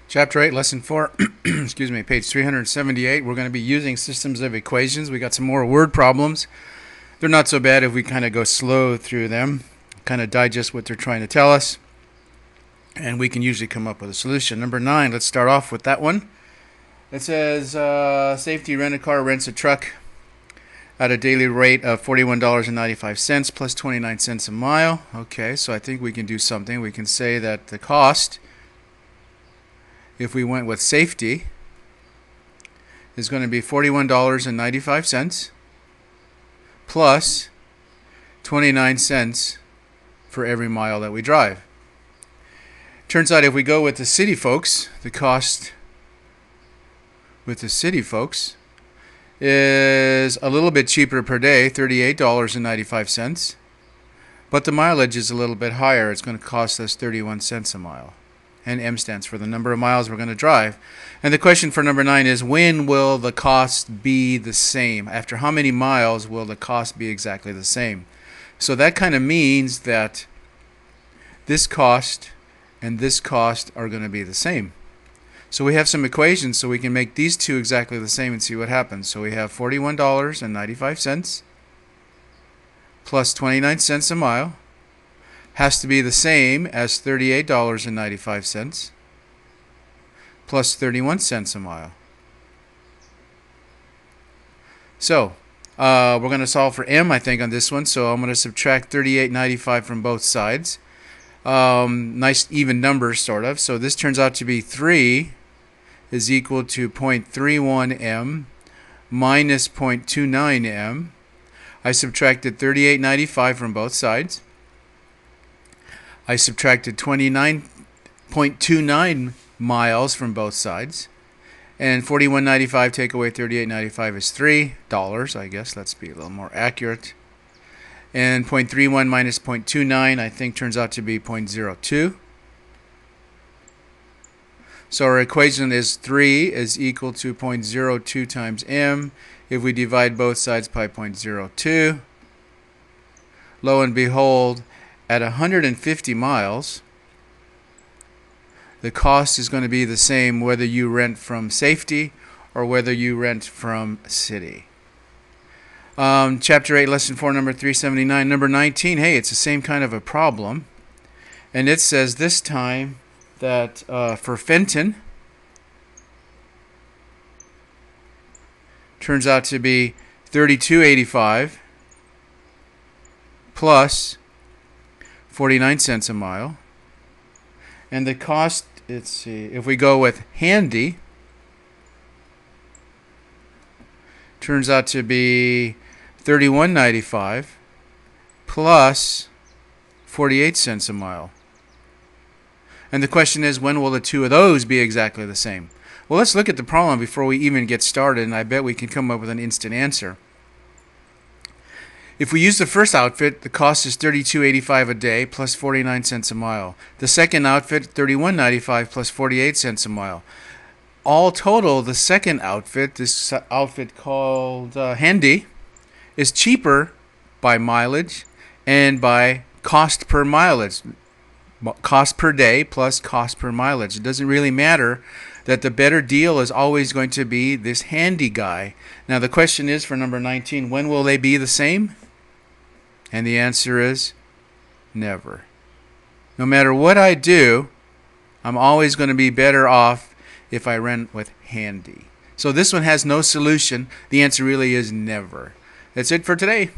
Chapter 8, Lesson 4, excuse me, page 378. We're going to be using systems of equations. We got some more word problems. They're not so bad if we kind of go slow through them, kind of digest what they're trying to tell us, and we can usually come up with a solution. Number 9, let's start off with that one. It says, Safety Rent-A-Car rents a truck at a daily rate of $41.95 plus 29 cents a mile. Okay, so I think we can do something. We can say that the cost, if we went with safety, is going to be $41.95 plus 29 cents for every mile that we drive. Turns out if we go with the city folks, the cost with the city folks is a little bit cheaper per day, $38.95, but the mileage is a little bit higher. It's going to cost us 31 cents a mile. And M stands for the number of miles we're going to drive. And the question for number 9 is, when will the cost be the same? After how many miles will the cost be exactly the same? So that kind of means that this cost and this cost are going to be the same. So we have some equations so we can make these two exactly the same and see what happens. So we have $41.95 plus 29 cents a mile has to be the same as $38.95 plus 31 cents a mile. So we're going to solve for M, I think, on this one. So I'm going to subtract $38.95 from both sides. Nice even numbers, sort of. So this turns out to be 3 is equal to 0.31 m minus 0.29 m. I subtracted $38.95 from both sides. I subtracted 29.29 miles from both sides. And $41.95 take away $38.95 is $3, I guess. Let's be a little more accurate. And 0.31 minus 0.29, I think, turns out to be 0.02. So our equation is 3 is equal to 0.02 times m if we divide both sides by 0.02. Lo and behold, at 150 miles, the cost is going to be the same whether you rent from safety or whether you rent from city. Chapter 8, Lesson 4, number 379. Number 19, hey, it's the same kind of a problem. And it says this time that for Fenton, turns out to be $32.85 plus 49 cents a mile. And the cost, let's see, if we go with handy, turns out to be $31.95 plus 48 cents a mile. And the question is, when will the two of those be exactly the same? Well, let's look at the problem before we even get started, and I bet we can come up with an instant answer. If we use the first outfit, the cost is $32.85 a day plus 49 cents a mile. The second outfit, $31.95 plus 48 cents a mile. All total, the second outfit, this outfit called Handy, is cheaper by mileage and by cost per mileage. Cost per day plus cost per mileage. It doesn't really matter that the better deal is always going to be this Handy guy. Now the question is for number 19, when will they be the same? And the answer is never. No matter what I do, I'm always going to be better off if I rent with Handy. So this one has no solution. The answer really is never. That's it for today.